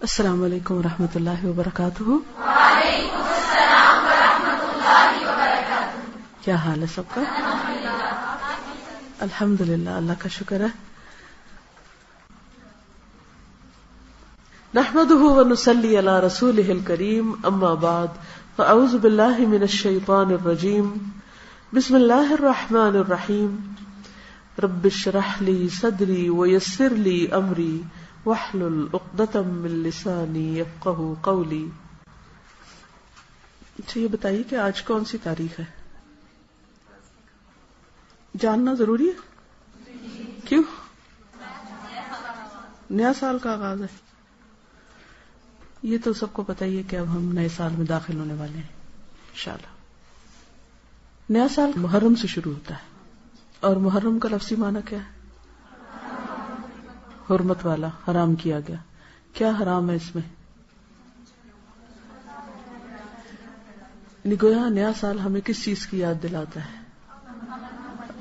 السلام علیکم ورحمۃ اللہ وبرکاتہ. وعلیکم السلام ورحمۃ اللہ وبرکاتہ. کیا حال ہے سب کا؟ الحمد للہ، اللہ کا شکر ہے. نحمده ونصلی علی رسولہ الکریم، اما بعد فاعوذ باللہ من الشیطان الرجیم. بسم اللہ الرحمن الرحیم. رب اشرح لی صدری ویسر لی امری واحلل عقدۃ من لسانی یفقہوا قولی. اچھا، یہ بتائیے کہ آج کون سی تاریخ ہے؟ جاننا ضروری ہے؟ کیوں؟ نیا سال کا آغاز ہے. یہ تو سب کو پتہ ہی ہے کہ اب ہم نئے سال میں داخل ہونے والے ہیں انشاءاللہ. نیا سال محرم سے شروع ہوتا ہے، اور محرم کا لفظی معنی کیا ہے؟ حرمت والا، حرام کیا گیا. کیا حرام ہے اس میں؟ گویا نیا سال ہمیں کس چیز کی یاد دلاتا ہے؟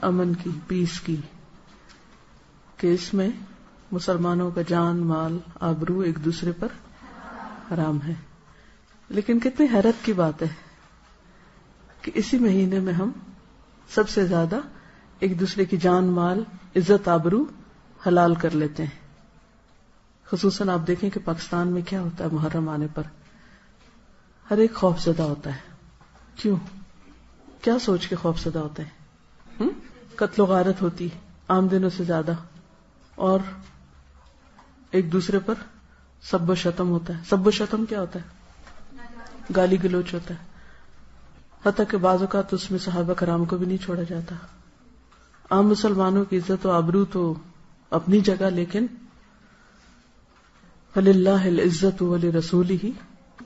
امن کی، پیس کی، کہ اس میں مسلمانوں کا جان، مال، آبرو ایک دوسرے پر حرام ہے. لیکن کتنی حیرت کی بات ہے کہ اسی مہینے میں ہم سب سے زیادہ ایک دوسرے کی جان، مال، عزت، آبرو حلال کر لیتے ہیں. خصوصاً آپ دیکھیں کہ پاکستان میں کیا ہوتا ہے محرم آنے پر، ہر ایک خوف زدہ ہوتا ہے. کیوں؟ کیا سوچ کے خوف زدہ ہوتے ہیں؟ قتل و غارت ہوتی عام دنوں سے زیادہ، اور ایک دوسرے پر سب و شتم ہوتا ہے. سب و شتم کیا ہوتا ہے؟ گالی گلوچ ہوتا ہے. حتیٰ کہ بعض اوقات اس میں صحابہ کرام کو بھی نہیں چھوڑا جاتا. عام مسلمانوں کی عزت و آبرو تو اپنی جگہ، لیکن فَلِلَّهِ الْعِزَّةُ وَلِرَسُولِهِ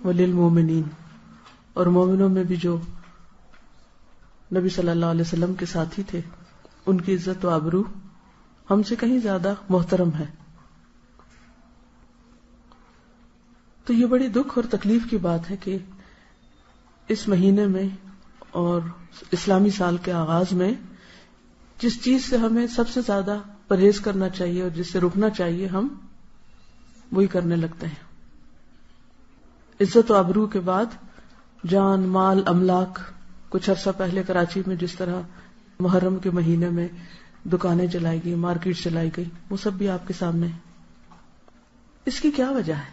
وَلِلْمُؤْمِنِينَ، اور مومنوں میں بھی جو نبی صلی اللہ علیہ وسلم کے ساتھی تھے، ان کی عزت و آبرو ہم سے کہیں زیادہ محترم ہے. تو یہ بڑی دکھ اور تکلیف کی بات ہے کہ اس مہینے میں اور اسلامی سال کے آغاز میں جس چیز سے ہمیں سب سے زیادہ پرہیز کرنا چاہیے اور جس سے رکنا چاہیے، ہم وہی کرنے لگتے ہیں. عزت و آبرو کے بعد جان، مال، املاک. کچھ عرصہ پہلے کراچی میں جس طرح محرم کے مہینے میں دکانیں جلائی گئی، مارکیٹ چلائی گئی، وہ سب بھی آپ کے سامنے ہے. اس کی کیا وجہ ہے؟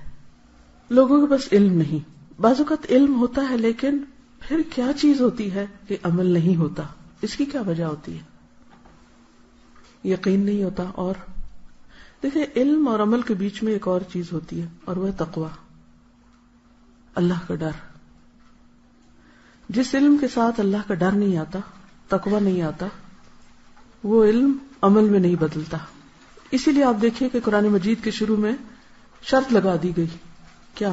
لوگوں کے پاس علم نہیں. بعض اوقات علم ہوتا ہے، لیکن پھر کیا چیز ہوتی ہے کہ عمل نہیں ہوتا؟ اس کی کیا وجہ ہوتی ہے؟ یقین نہیں ہوتا. اور دیکھیں، علم اور عمل کے بیچ میں ایک اور چیز ہوتی ہے، اور وہ ہے تقوی، اللہ کا ڈر. جس علم کے ساتھ اللہ کا ڈر نہیں آتا، تقوی نہیں آتا، وہ علم عمل میں نہیں بدلتا. اسی لیے آپ دیکھیں کہ قرآن مجید کے شروع میں شرط لگا دی گئی. کیا؟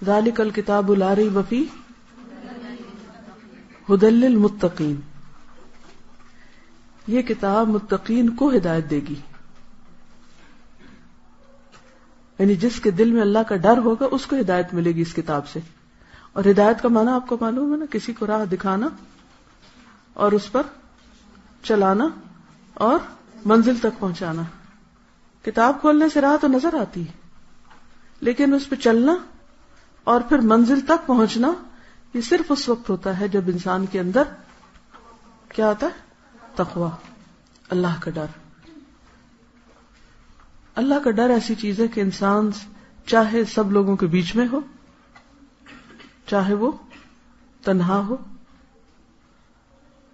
ذالک الکتاب لا ریب فیہ ھدی للمتقین. یہ کتاب متقین کو ہدایت دے گی. یعنی جس کے دل میں اللہ کا ڈر ہوگا اس کو ہدایت ملے گی اس کتاب سے. اور ہدایت کا معنی آپ کو معلوم ہے نا، کسی کو راہ دکھانا اور اس پر چلانا اور منزل تک پہنچانا. کتاب کھولنے سے راہ تو نظر آتی ہے، لیکن اس پہ چلنا اور پھر منزل تک پہنچنا، یہ صرف اس وقت ہوتا ہے جب انسان کے اندر کیا آتا ہے؟ تقوی، اللہ کا ڈر. اللہ کا ڈر ایسی چیز ہے کہ انسان چاہے سب لوگوں کے بیچ میں ہو، چاہے وہ تنہا ہو،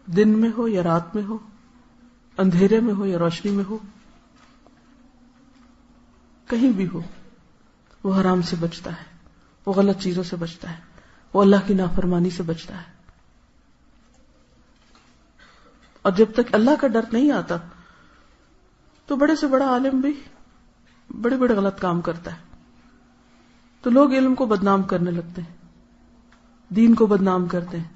دن میں ہو یا رات میں ہو، اندھیرے میں ہو یا روشنی میں ہو، کہیں بھی ہو، وہ حرام سے بچتا ہے، وہ غلط چیزوں سے بچتا ہے، وہ اللہ کی نافرمانی سے بچتا ہے. اور جب تک اللہ کا ڈر نہیں آتا تو بڑے سے بڑا عالم بھی بڑے بڑے غلط کام کرتا ہے. تو لوگ علم کو بدنام کرنے لگتے ہیں، دین کو بدنام کرتے ہیں،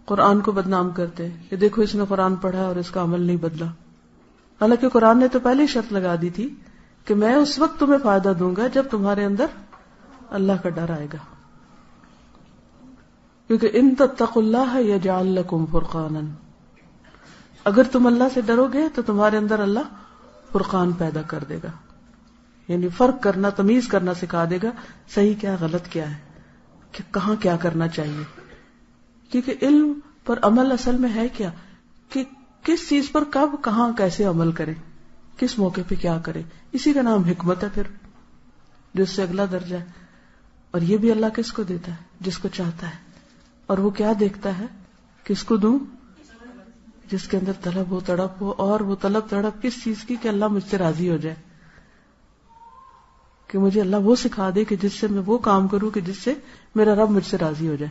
قرآن کو بدنام کرتے ہیں کہ دیکھو اس نے قرآن پڑھا اور اس کا عمل نہیں بدلا. حالانکہ قرآن نے تو پہلے ہی شرط لگا دی تھی کہ میں اس وقت تمہیں فائدہ دوں گا جب تمہارے اندر اللہ کا ڈر آئے گا. کیونکہ ان تتقوا اللہ یجعل لکم فرقانا، اگر تم اللہ سے ڈرو گے تو تمہارے اندر اللہ فرقان پیدا کر دے گا، یعنی فرق کرنا، تمیز کرنا سکھا دے گا، صحیح کیا غلط کیا ہے، کہ کہاں کیا کرنا چاہیے. کیونکہ علم پر عمل اصل میں ہے کیا، کہ کس چیز پر کب کہاں کیسے عمل کریں، کس موقع پہ کیا کریں. اسی کا نام حکمت ہے پھر، جو اس سے اگلا درجہ ہے. اور یہ بھی اللہ کس کو دیتا ہے؟ جس کو چاہتا ہے. اور وہ کیا دیکھتا ہے؟ کس کو دوں؟ جس کے اندر طلب ہو، تڑپ ہو. اور وہ طلب تڑپ کس چیز کی؟ کہ اللہ مجھ سے راضی ہو جائے، کہ مجھے اللہ وہ سکھا دے کہ جس سے میں وہ کام کروں کہ جس سے میرا رب مجھ سے راضی ہو جائے.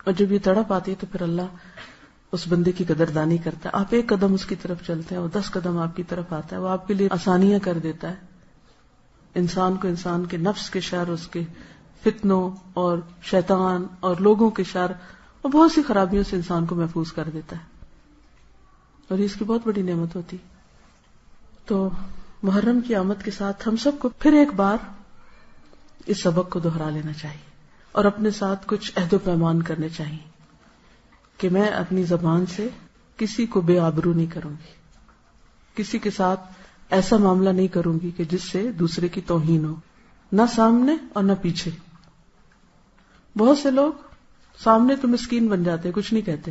اور جب یہ تڑپ آتی ہے تو پھر اللہ اس بندے کی قدردانی کرتا ہے. آپ ایک قدم اس کی طرف چلتے ہیں، وہ 10 قدم آپ کی طرف آتا ہے. وہ آپ کے لیے آسانیاں کر دیتا ہے. انسان کو انسان کے نفس کے شر، اس کے فتنوں اور شیطان اور لوگوں کے شر اور بہت سی خرابیوں سے انسان کو محفوظ کر دیتا ہے. اور اس کی بہت بڑی نعمت ہوتی. تو محرم کی آمد کے ساتھ ہم سب کو پھر ایک بار اس سبق کو دہرا لینا چاہیے اور اپنے ساتھ کچھ عہد و پیمان کرنے چاہیے کہ میں اپنی زبان سے کسی کو بے آبرو نہیں کروں گی، کسی کے ساتھ ایسا معاملہ نہیں کروں گی کہ جس سے دوسرے کی توہین ہو، نہ سامنے اور نہ پیچھے. بہت سے لوگ سامنے تو مسکین بن جاتے، کچھ نہیں کہتے،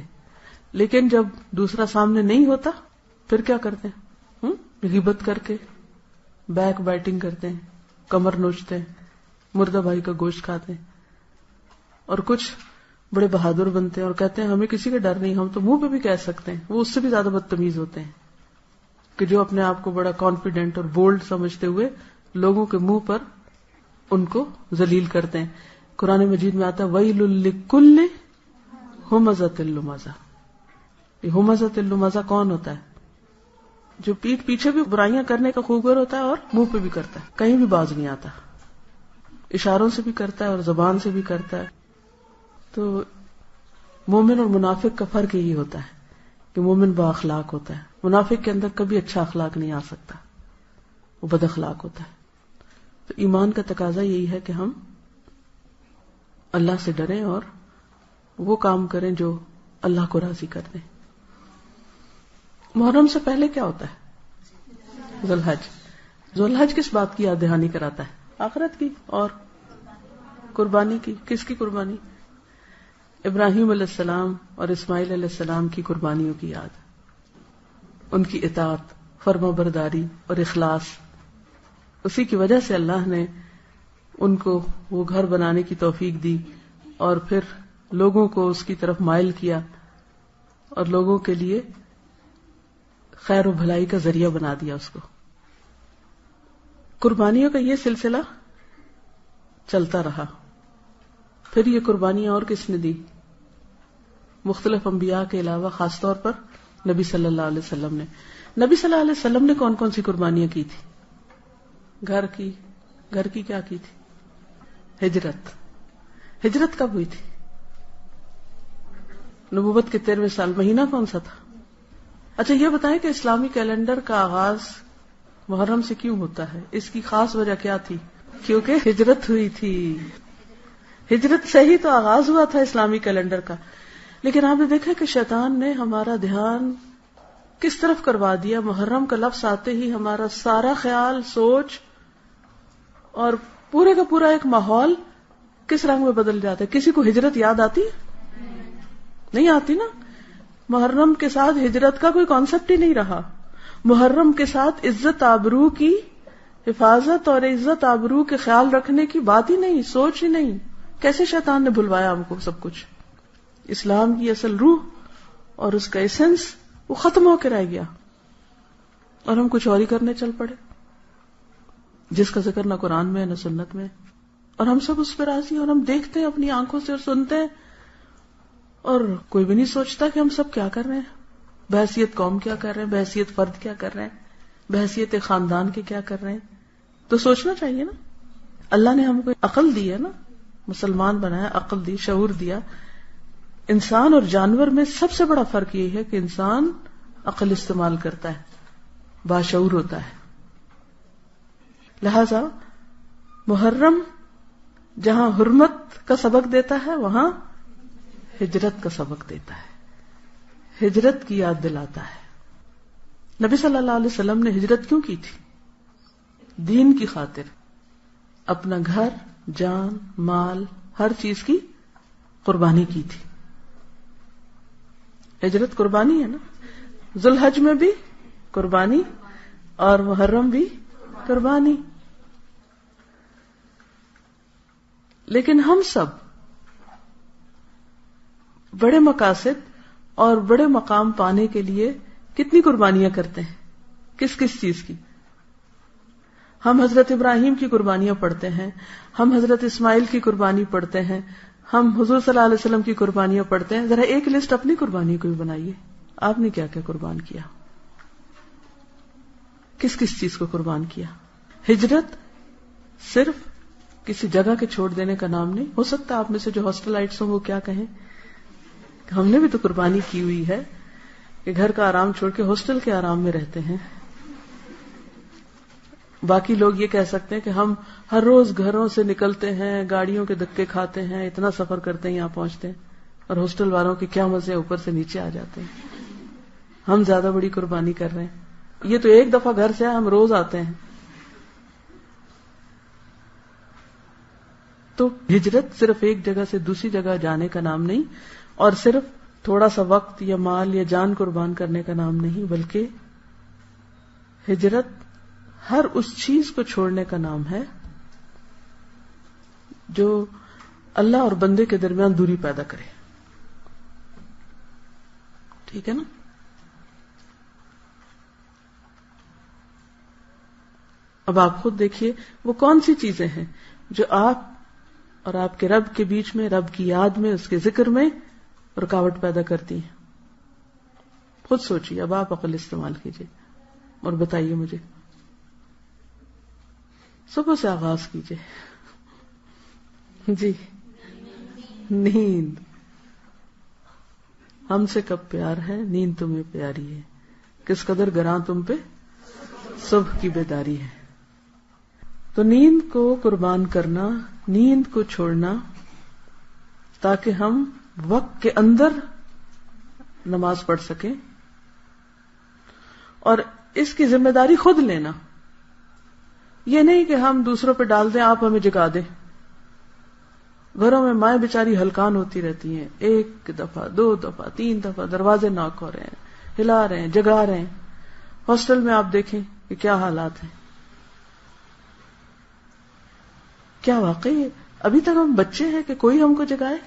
لیکن جب دوسرا سامنے نہیں ہوتا پھر کیا کرتے ہیں؟ غیبت کر کے بیک بائٹنگ کرتے ہیں، کمر نوچتے ہیں، مردہ بھائی کا گوشت کھاتے ہیں. اور کچھ بڑے بہادر بنتے ہیں اور کہتے ہیں ہمیں کسی کا ڈر نہیں، ہم تو منہ پہ بھی کہہ سکتے ہیں. وہ اس سے بھی زیادہ بدتمیز ہوتے ہیں کہ جو اپنے آپ کو بڑا کانفیڈنٹ اور بولڈ سمجھتے ہوئے لوگوں کے منہ پر ان کو ذلیل کرتے ہیں. قرآن مجید میں آتا ہے وَيْلٌ لِكُلِّ ہُمَزَةٍ لُمَزَةٍ. یہ ہمزۃ اللمزہ کون ہوتا ہے؟ جو پیٹھ پیچھے بھی برائیاں کرنے کا خوگر ہوتا ہے اور منہ پہ بھی کرتا ہے، کہیں بھی باز نہیں آتا، اشاروں سے بھی کرتا ہے اور زبان سے بھی کرتا ہے. تو مومن اور منافق کا فرق یہی ہوتا ہے کہ مومن با اخلاق ہوتا ہے، منافق کے اندر کبھی اچھا اخلاق نہیں آ سکتا، وہ بد اخلاق ہوتا ہے. تو ایمان کا تقاضا یہی ہے کہ ہم اللہ سے ڈریں اور وہ کام کریں جو اللہ کو راضی کر دیں. محرم سے پہلے کیا ہوتا ہے؟ ذوالحج. ذوالحج کس بات کی یاد دہانی کراتا ہے؟ آخرت کی اور قربانی کی. کس کی قربانی؟ ابراہیم علیہ السلام اور اسماعیل علیہ السلام کی قربانیوں کی یاد، ان کی اطاعت، فرما برداری اور اخلاص. اسی کی وجہ سے اللہ نے ان کو وہ گھر بنانے کی توفیق دی اور پھر لوگوں کو اس کی طرف مائل کیا اور لوگوں کے لیے خیر و بھلائی کا ذریعہ بنا دیا اس کو. قربانیوں کا یہ سلسلہ چلتا رہا. پھر یہ قربانیاں اور کس نے دی؟ مختلف انبیاء کے علاوہ خاص طور پر نبی صلی اللہ علیہ وسلم نے. نبی صلی اللہ علیہ وسلم نے کون کون سی قربانیاں کی تھی؟ گھر کی کیا کی تھی؟ ہجرت. ہجرت کب ہوئی تھی؟ نبوت کے 13ویں سال. مہینہ کون سا تھا؟ اچھا یہ بتائیں کہ اسلامی کیلنڈر کا آغاز محرم سے کیوں ہوتا ہے؟ اس کی خاص وجہ کیا تھی؟ کیونکہ ہجرت ہوئی تھی. ہجرت سے ہی تو آغاز ہوا تھا اسلامی کیلنڈر کا. لیکن آپ نے دیکھا کہ شیطان نے ہمارا دھیان کس طرف کروا دیا. محرم کا لفظ آتے ہی ہمارا سارا خیال، سوچ اور پورے کا پورا ایک ماحول کس رنگ میں بدل جاتا ہے. کسی کو ہجرت یاد آتی ہے؟ نہیں آتی نا. محرم کے ساتھ ہجرت کا کوئی کانسیپٹ ہی نہیں رہا. محرم کے ساتھ عزت آبرو کی حفاظت اور عزت آبرو کے خیال رکھنے کی بات ہی نہیں، سوچ ہی نہیں. کیسے شیطان نے بھلوایا ہم کو سب کچھ. اسلام کی اصل روح اور اس کا ایسنس وہ ختم ہو کے رہ گیا اور ہم کچھ اور ہی کرنے چل پڑے جس کا ذکر نہ قرآن میں نہ سنت میں. اور ہم سب اس پہ راضی اور ہم دیکھتے ہیں اپنی آنکھوں سے اور سنتے ہیں اور کوئی بھی نہیں سوچتا کہ ہم سب کیا کر رہے ہیں. بحیثیت قوم کیا کر رہے ہیں، بحیثیت فرد کیا کر رہے ہیں، بحیثیت خاندان کے کیا کر رہے ہیں. تو سوچنا چاہیے نا. اللہ نے ہم کو عقل دی ہے نا، مسلمان بنایا، عقل دی، شعور دیا. انسان اور جانور میں سب سے بڑا فرق یہ ہے کہ انسان عقل استعمال کرتا ہے، باشعور ہوتا ہے. لہذا محرم جہاں حرمت کا سبق دیتا ہے وہاں ہجرت کا سبق دیتا ہے، ہجرت کی یاد دلاتا ہے. نبی صلی اللہ علیہ وسلم نے ہجرت کیوں کی تھی؟ دین کی خاطر، اپنا گھر، جان، مال، ہر چیز کی قربانی کی تھی. ہجرت قربانی ہے نا. ذوالحج میں بھی قربانی اور محرم بھی قربانی. لیکن ہم سب بڑے مقاصد اور بڑے مقام پانے کے لیے کتنی قربانیاں کرتے ہیں؟ کس کس چیز کی؟ ہم حضرت ابراہیم کی قربانیاں پڑھتے ہیں، ہم حضرت اسماعیل کی قربانی پڑھتے ہیں، ہم حضور صلی اللہ علیہ وسلم کی قربانیاں پڑھتے ہیں. ذرا ایک لسٹ اپنی قربانی کو بھی بنائیے. آپ نے کیا کیا قربان کیا؟ کس کس چیز کو قربان کیا؟ ہجرت صرف کسی جگہ کے چھوڑ دینے کا نام نہیں. ہو سکتا ہے آپ میں سے جو ہاسٹلائٹس ہوں وہ کیا کہیں، ہم نے بھی تو قربانی کی ہوئی ہے کہ گھر کا آرام چھوڑ کے ہاسٹل کے آرام میں رہتے ہیں. باقی لوگ یہ کہہ سکتے ہیں کہ ہم ہر روز گھروں سے نکلتے ہیں، گاڑیوں کے دھکے کھاتے ہیں، اتنا سفر کرتے ہیں، یہاں پہنچتے ہیں، اور ہاسٹل والوں کے کیا مزے، اوپر سے نیچے آ جاتے ہیں. ہم زیادہ بڑی قربانی کر رہے ہیں. یہ تو ایک دفعہ گھر سے ہم روز آتے ہیں. تو ہجرت صرف ایک جگہ سے دوسری جگہ جانے کا نام نہیں، اور صرف تھوڑا سا وقت یا مال یا جان قربان کرنے کا نام نہیں، بلکہ ہجرت ہر اس چیز کو چھوڑنے کا نام ہے جو اللہ اور بندے کے درمیان دوری پیدا کرے. ٹھیک ہے نا؟ اب آپ خود دیکھیے وہ کون سی چیزیں ہیں جو آپ اور آپ کے رب کے بیچ میں، رب کی یاد میں، اس کے ذکر میں رکاوٹ پیدا کرتی ہیں. خود سوچیے. اب آپ عقل استعمال کیجیے اور بتائیے مجھے. صبح سے آغاز کیجیے. جی، نیند. ہم سے کب پیار ہے، نیند تمہیں پیاری ہے، کس قدر گراں تم پہ صبح کی بیداری ہے. تو نیند کو قربان کرنا، نیند کو چھوڑنا، تاکہ ہم وقت کے اندر نماز پڑھ سکیں، اور اس کی ذمہ داری خود لینا. یہ نہیں کہ ہم دوسروں پہ ڈال دیں، آپ ہمیں جگا دیں. گھروں میں مائیں بیچاری ہلکان ہوتی رہتی ہیں، ایک دفعہ، دو دفعہ، تین دفعہ دروازے ناک ہو رہے ہیں، ہلا رہے ہیں، جگا رہے ہیں. ہاسٹل میں آپ دیکھیں کہ کیا حالات ہیں. کیا واقعی ابھی تک ہم بچے ہیں کہ کوئی ہم کو جگائے؟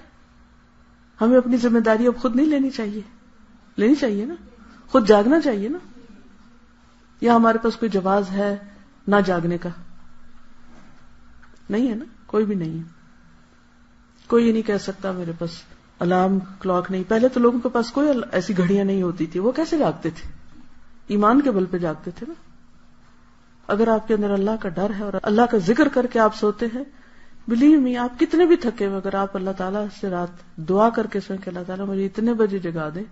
ہمیں اپنی ذمہ داری اب خود نہیں لینی چاہیے؟ لینی چاہیے نا، خود جاگنا چاہیے نا. یا ہمارے پاس کوئی جواز ہے نہ جاگنے کا؟ نہیں ہے نا، کوئی بھی نہیں ہے. کوئی یہ نہیں کہہ سکتا میرے پاس الارم کلاک نہیں. پہلے تو لوگوں کے پاس کوئی ایسی گھڑیاں نہیں ہوتی تھی، وہ کیسے جاگتے تھے؟ ایمان کے بل پہ جاگتے تھے نا. اگر آپ کے اندر اللہ کا ڈر ہے اور اللہ کا ذکر کر کے آپ سوتے ہیں، بلیو می، آپ کتنے بھی تھکے ہوئے، اگر آپ اللہ تعالیٰ سے رات دعا کر کے سوئیں کہ اللہ تعالیٰ مجھے اتنے بجے جگا دیں،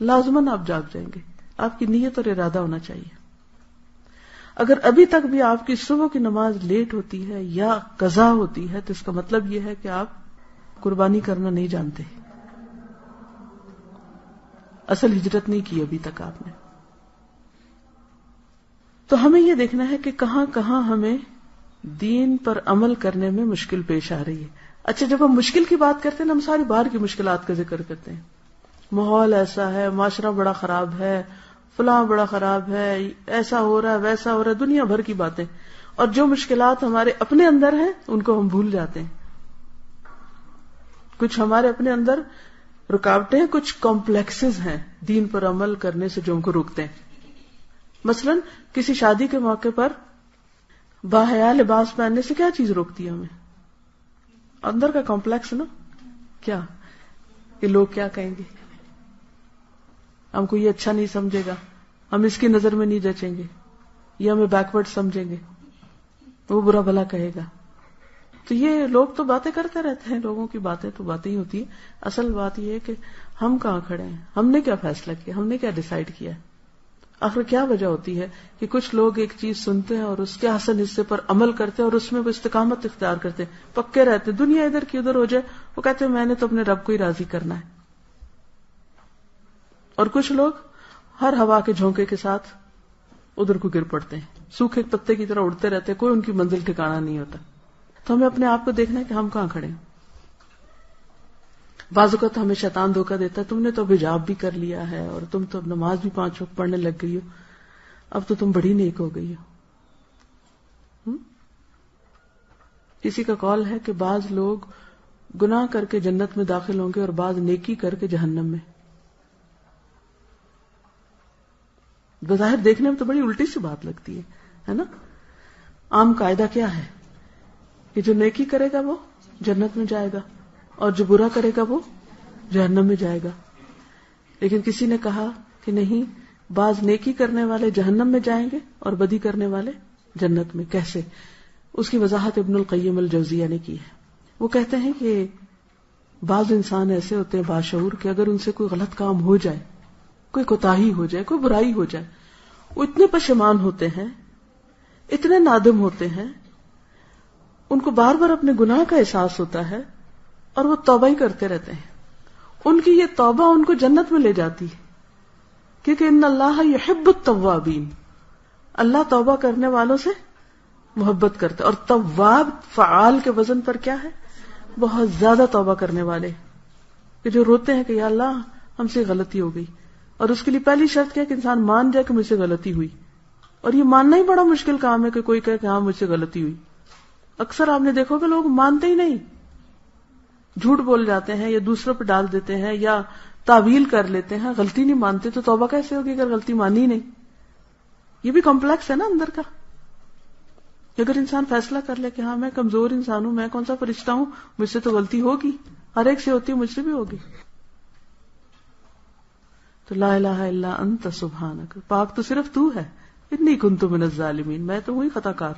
لازماً آپ جاگ جائیں گے. آپ کی نیت اور ارادہ ہونا چاہیے. اگر ابھی تک بھی آپ کی صبح کی نماز لیٹ ہوتی ہے یا قضا ہوتی ہے، تو اس کا مطلب یہ ہے کہ آپ قربانی کرنا نہیں جانتے. اصل ہجرت نہیں کی ابھی تک آپ نے. تو ہمیں یہ دیکھنا ہے کہ کہاں کہاں ہمیں دین پر عمل کرنے میں مشکل پیش آ رہی ہے. اچھا، جب ہم مشکل کی بات کرتے ہیں نا، ہم ساری باہر کی مشکلات کا ذکر کرتے ہیں. ماحول ایسا ہے، معاشرہ بڑا خراب ہے، فلاں بڑا خراب ہے، ایسا ہو رہا ہے، ویسا ہو رہا ہے، دنیا بھر کی باتیں. اور جو مشکلات ہمارے اپنے اندر ہیں ان کو ہم بھول جاتے ہیں. کچھ ہمارے اپنے اندر رکاوٹیں ہیں، کچھ کمپلیکسز ہیں دین پر عمل کرنے سے جو ہم کو روکتے ہیں. مثلا کسی شادی کے موقع پر باحیا لباس پہننے سے کیا چیز روکتی ہے ہمیں؟ اندر کا کمپلیکس نا. کیا کہ لوگ کیا کہیں گے، ہم کو یہ اچھا نہیں سمجھے گا، ہم اس کی نظر میں نہیں جچیں گے، یہ ہمیں بیکورڈ سمجھیں گے، وہ برا بھلا کہے گا. تو یہ لوگ تو باتیں کرتے رہتے ہیں، لوگوں کی باتیں تو باتیں ہی ہوتی ہیں. اصل بات یہ ہے کہ ہم کہاں کھڑے ہیں، ہم نے کیا فیصلہ کیا، ہم نے کیا ڈیسائیڈ کیا. آخر کیا وجہ ہوتی ہے کہ کچھ لوگ ایک چیز سنتے ہیں اور اس کے حسن حصے پر عمل کرتے ہیں اور اس میں وہ استقامت اختیار کرتے ہیں، پکے رہتے ہیں. دنیا ادھر کی ادھر ہو جائے وہ کہتے ہیں میں نے تو اپنے رب کو ہی راضی کرنا ہے. اور کچھ لوگ ہر ہوا کے جھونکے کے ساتھ ادھر کو گر پڑتے ہیں، سوکھے پتے کی طرح اڑتے رہتے ہیں، کوئی ان کی منزل ٹھکانا نہیں ہوتا. تو ہمیں اپنے آپ کو دیکھنا ہے کہ ہم کہاں کھڑے ہیں. بعض اوقات ہمیں شیطان دھوکہ دیتا ہے، تم نے تو حجاب بھی کر لیا ہے اور تم تو نماز بھی 5 وقت پڑھنے لگ گئی ہو، اب تو تم بڑی نیک ہو گئی ہو. کسی کا قول ہے کہ بعض لوگ گناہ کر کے جنت میں داخل ہوں گے اور بعض نیکی کر کے جہنم میں. بظاہر دیکھنے میں تو بڑی الٹی سی بات لگتی ہے نا. عام قاعدہ کیا ہے کہ جو نیکی کرے گا وہ جنت میں جائے گا اور جو برا کرے گا وہ جہنم میں جائے گا. لیکن کسی نے کہا کہ نہیں، بعض نیکی کرنے والے جہنم میں جائیں گے اور بدی کرنے والے جنت میں. کیسے؟ اس کی وضاحت ابن القیم الجوزیہ نے کی ہے. وہ کہتے ہیں کہ بعض انسان ایسے ہوتے ہیں باشعور کہ اگر ان سے کوئی غلط کام ہو جائے، کوئی کوتاہی ہو جائے، کوئی برائی ہو جائے، وہ اتنے پشیمان ہوتے ہیں، اتنے نادم ہوتے ہیں، ان کو بار بار اپنے گناہ کا احساس ہوتا ہے اور وہ توبہ ہی کرتے رہتے ہیں. ان کی یہ توبہ ان کو جنت میں لے جاتی ہے، کیونکہ ان اللہ یحب التوابین، اللہ توبہ کرنے والوں سے محبت کرتا ہے. اور تواب فعال کے وزن پر کیا ہے؟ بہت زیادہ توبہ کرنے والے، کہ جو روتے ہیں کہ یا اللہ ہم سے غلطی ہو گئی. اور اس کے لیے پہلی شرط کیا کہ انسان مان جائے کہ مجھ سے غلطی ہوئی. اور یہ ماننا ہی بڑا مشکل کام ہے کہ کوئی کہے کہ ہاں مجھ سے غلطی ہوئی. اکثر آپ نے دیکھو کہ لوگ مانتے ہی نہیں، جھوٹ بول جاتے ہیں یا دوسروں پہ ڈال دیتے ہیں یا تعویل کر لیتے ہیں، غلطی نہیں مانتے. تو توبہ کیسے ہوگی اگر غلطی مانی نہیں؟ یہ بھی کمپلیکس ہے نا اندر کا. اگر انسان فیصلہ کر لے کہ ہاں میں کمزور انسان ہوں، میں کون سا فرشتہ ہوں، مجھ سے تو غلطی ہوگی، ہر ایک سے ہوتی ہے، مجھ سے بھی ہوگی. تو لا الہ الا انت سبحانک، پاک تو صرف تو ہے، انی کنت من الظالمین، میں تو ہوئی خطا کار.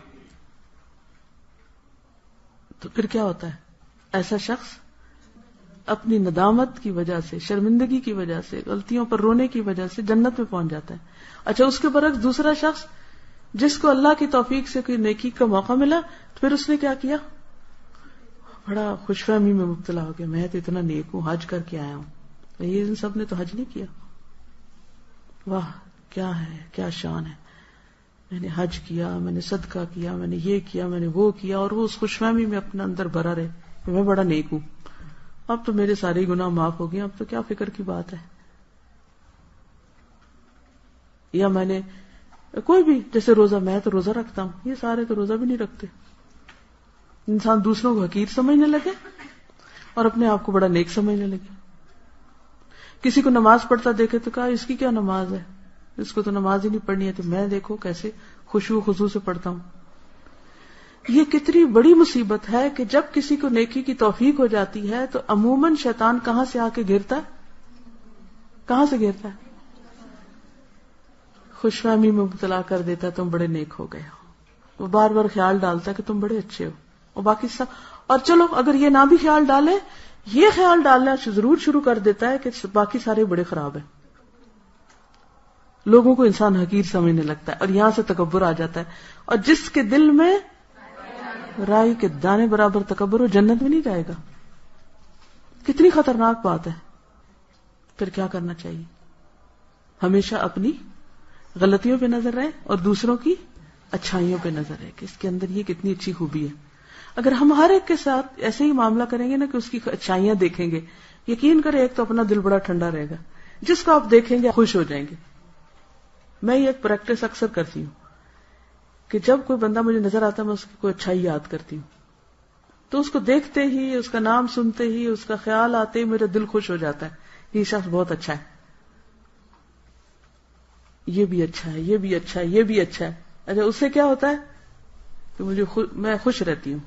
تو پھر کیا ہوتا ہے؟ ایسا شخص اپنی ندامت کی وجہ سے، شرمندگی کی وجہ سے، غلطیوں پر رونے کی وجہ سے جنت میں پہنچ جاتا ہے. اچھا، اس کے برعکس دوسرا شخص جس کو اللہ کی توفیق سے کوئی نیکی کا موقع ملا، پھر اس نے کیا کیا؟ بڑا خوش فہمی میں مبتلا ہو گیا، میں تو اتنا نیک ہوں، حج کر کے آیا ہوں. یہ ان سب نے تو حج نہیں کیا. واہ کیا ہے، کیا شان ہے، میں نے حج کیا، میں نے صدقہ کیا، میں نے یہ کیا، میں نے وہ کیا، اور وہ اس خوش فہمی میں اپنے اندر بھرا رہے کہ میں بڑا نیک ہوں، اب تو میرے سارے گناہ معاف ہو گئے، اب تو کیا فکر کی بات ہے. یا میں نے کوئی بھی، جیسے روزہ، میں تو روزہ رکھتا ہوں، یہ سارے تو روزہ بھی نہیں رکھتے. انسان دوسروں کو حقیر سمجھنے لگے اور اپنے آپ کو بڑا نیک سمجھنے لگے. کسی کو نماز پڑھتا دیکھے تو کہا اس کی کیا نماز ہے، اس کو تو نماز ہی نہیں پڑھنی ہے، تو میں دیکھو کیسے خشوع و خضوع سے پڑھتا ہوں. یہ کتنی بڑی مصیبت ہے کہ جب کسی کو نیکی کی توفیق ہو جاتی ہے تو عموماً شیطان کہاں سے آ کے گرتا ہے؟ کہاں سے گرتا ہے؟ خوش فہمی میں مبتلا کر دیتا ہے، تم بڑے نیک ہو گئے ہو. وہ بار بار خیال ڈالتا ہے کہ تم بڑے اچھے ہو، اور باقی سب. اور چلو اگر یہ نہ بھی خیال ڈالے، یہ خیال ڈالنا ضرور شروع کر دیتا ہے کہ باقی سارے بڑے خراب ہیں. لوگوں کو انسان حقیر سمجھنے لگتا ہے اور یہاں سے تکبر آ جاتا ہے. اور جس کے دل میں رائی کے دانے برابر تکبر ہو، جنت میں نہیں جائے گا. کتنی خطرناک بات ہے. پھر کیا کرنا چاہیے؟ ہمیشہ اپنی غلطیوں پہ نظر رہے اور دوسروں کی اچھائیوں پہ نظر رہے کہ اس کے اندر یہ کتنی اچھی خوبی ہے. اگر ہم ہر ایک کے ساتھ ایسے ہی معاملہ کریں گے نا کہ اس کی اچھائیاں دیکھیں گے، یقین کریں ایک تو اپنا دل بڑا ٹھنڈا رہے گا، جس کو آپ دیکھیں گے خوش ہو جائیں گے. میں یہ ایک پریکٹس اکثر کرتی ہوں کہ جب کوئی بندہ مجھے نظر آتا ہے میں اس کی کوئی اچھائی یاد کرتی ہوں، تو اس کو دیکھتے ہی، اس کا نام سنتے ہی، اس کا خیال آتے ہی میرا دل خوش ہو جاتا ہے، یہ شخص بہت اچھا ہے، یہ بھی اچھا ہے، یہ بھی اچھا ہے، یہ بھی اچھا ہے. اچھا، اس سے کیا ہوتا ہے کہ میں خوش رہتی ہوں.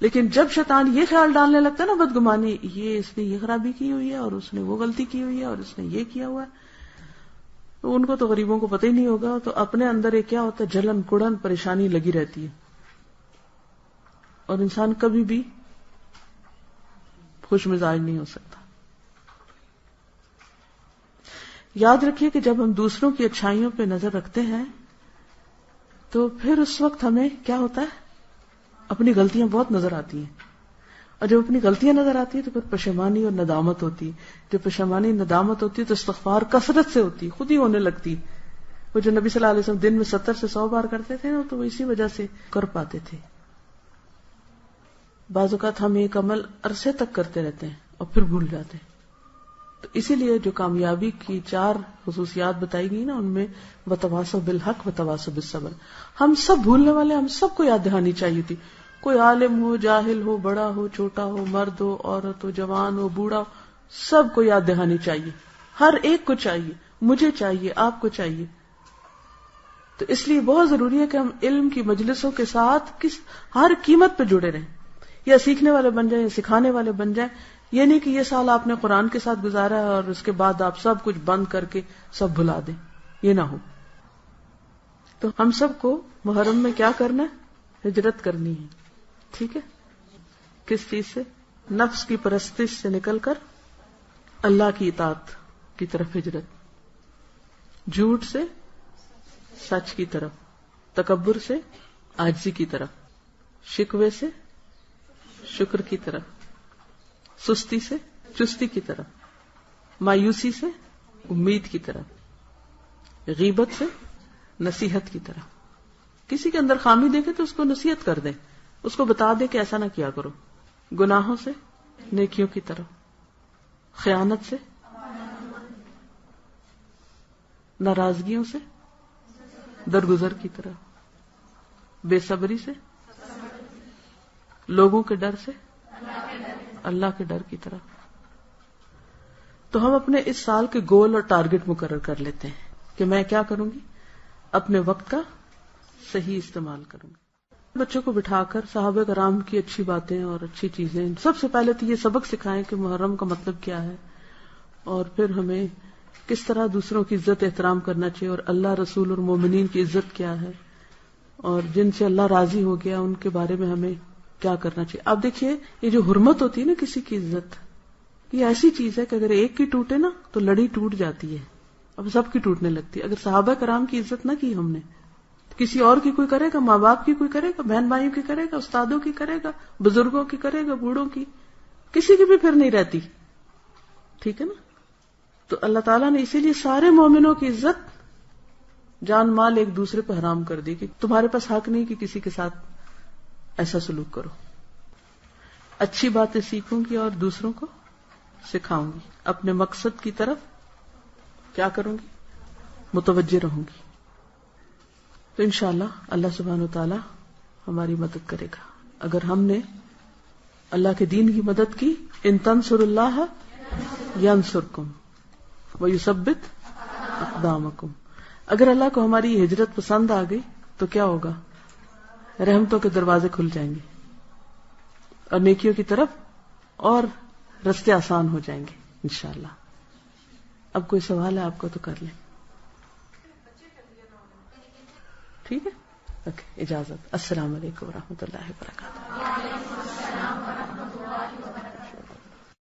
لیکن جب شیطان یہ خیال ڈالنے لگتا ہے نا بدگمانی، یہ اس نے یہ خرابی کی ہوئی ہے اور اس نے وہ غلطی کی ہوئی ہے اور اس نے یہ کیا ہوا ہے، تو ان کو تو غریبوں کو پتہ ہی نہیں ہوگا. تو اپنے اندر ایک کیا ہوتا ہے، جلن کڑن پریشانی لگی رہتی ہے اور انسان کبھی بھی خوش مزاج نہیں ہو سکتا. یاد رکھیے کہ جب ہم دوسروں کی اچھائیوں پہ نظر رکھتے ہیں تو پھر اس وقت ہمیں کیا ہوتا ہے، اپنی غلطیاں بہت نظر آتی ہیں. اور جب اپنی غلطیاں نظر آتی ہیں تو پھر پشیمانی اور ندامت ہوتی ہے. جب پشیمانی ندامت ہوتی ہے تو استغفار کثرت سے ہوتی ہے, خود ہی ہونے لگتی. وہ جو نبی صلی اللہ علیہ وسلم دن میں 70 سے 100 بار کرتے تھے نا, تو وہ اسی وجہ سے کر پاتے تھے. بعض اوقات ہم ایک عمل عرصے تک کرتے رہتے ہیں اور پھر بھول جاتے ہیں. تو اسی لیے جو کامیابی کی 4 خصوصیات بتائی گئی نا, ان میں وتواصوا بالحق وتواصوا بالصبر. ہم سب بھولنے والے, ہم سب کو یاد دہانی چاہیے تھی. کوئی عالم ہو, جاہل ہو, بڑا ہو, چھوٹا ہو, مرد ہو, عورت ہو, جوان ہو, بوڑھا ہو, سب کو یاد دہانی چاہیے. ہر ایک کو چاہیے, مجھے چاہیے, آپ کو چاہیے. تو اس لیے بہت ضروری ہے کہ ہم علم کی مجلسوں کے ساتھ ہر قیمت پہ جڑے رہیں, یا سیکھنے والے بن جائیں یا سکھانے والے بن جائیں. یہ نہیں کہ یہ سال آپ نے قرآن کے ساتھ گزارا ہے اور اس کے بعد آپ سب کچھ بند کر کے سب بھلا دیں, یہ نہ ہو. تو ہم سب کو محرم میں کیا کرنا ہے؟ ہجرت کرنی ہے. ٹھیک ہے, کس چیز سے؟ نفس کی پرستش سے نکل کر اللہ کی اطاعت کی طرف ہجرت, جھوٹ سے سچ کی طرف, تکبر سے عاجزی کی طرف, شکوے سے شکر کی طرف, سستی سے چستی کی طرف, مایوسی سے امید کی طرف, غیبت سے نصیحت کی طرف. کسی کے اندر خامی دیکھے تو اس کو نصیحت کر دیں, اس کو بتا دیں کہ ایسا نہ کیا کرو. گناہوں سے نیکیوں کی طرف, خیانت سے, ناراضگیوں سے درگزر کی طرف, بے صبری سے لوگوں کے ڈر سے اللہ کے ڈر کی طرف. تو ہم اپنے اس سال کے گول اور ٹارگٹ مقرر کر لیتے ہیں کہ میں کیا کروں گی, اپنے وقت کا صحیح استعمال کروں گی. بچوں کو بٹھا کر صحابہ کرام کی اچھی باتیں اور اچھی چیزیں, سب سے پہلے تو یہ سبق سکھائیں کہ محرم کا مطلب کیا ہے, اور پھر ہمیں کس طرح دوسروں کی عزت احترام کرنا چاہیے, اور اللہ, رسول اور مومنین کی عزت کیا ہے, اور جن سے اللہ راضی ہو گیا ان کے بارے میں ہمیں کیا کرنا چاہیے. اب دیکھیے, یہ جو حرمت ہوتی ہے نا کسی کی عزت, یہ ایسی چیز ہے کہ اگر ایک کی ٹوٹے نا تو لڑی ٹوٹ جاتی ہے, اب سب کی ٹوٹنے لگتی ہے. اگر صحابہ کرام کی عزت نہ کی ہم نے, کسی اور کی کوئی کرے گا, ماں باپ کی کوئی کرے گا, بہن بھائیوں کی کرے گا, استادوں کی کرے گا, بزرگوں کی کرے گا, بوڑھوں کی, کسی کی بھی پھر نہیں رہتی. ٹھیک ہے نا. تو اللہ تعالیٰ نے اسی لیے سارے مومنوں کی عزت, جان مال ایک دوسرے پہ حرام کر دی کہ تمہارے پاس حق نہیں کہ کسی کے ساتھ ایسا سلوک کرو. اچھی باتیں سیکھوں گی اور دوسروں کو سکھاؤں گی, اپنے مقصد کی طرف کیا کروں گی, متوجہ رہوں گی. تو انشاءاللہ اللہ سبحانہ وتعالی ہماری مدد کرے گا اگر ہم نے اللہ کے دین کی مدد کی. ان تنصروا اللہ ینصرکم ویثبت اقدامکم. اگر اللہ کو ہماری ہجرت پسند آ گئی تو کیا ہوگا, رحمتوں کے دروازے کھل جائیں گے اور نیکیوں کی طرف اور رستے آسان ہو جائیں گے انشاءاللہ. اب کوئی سوال ہے آپ کو تو کر لیں. ٹھیک ہے, اوکے, اجازت. السلام علیکم ورحمۃ اللہ وبرکاتہ.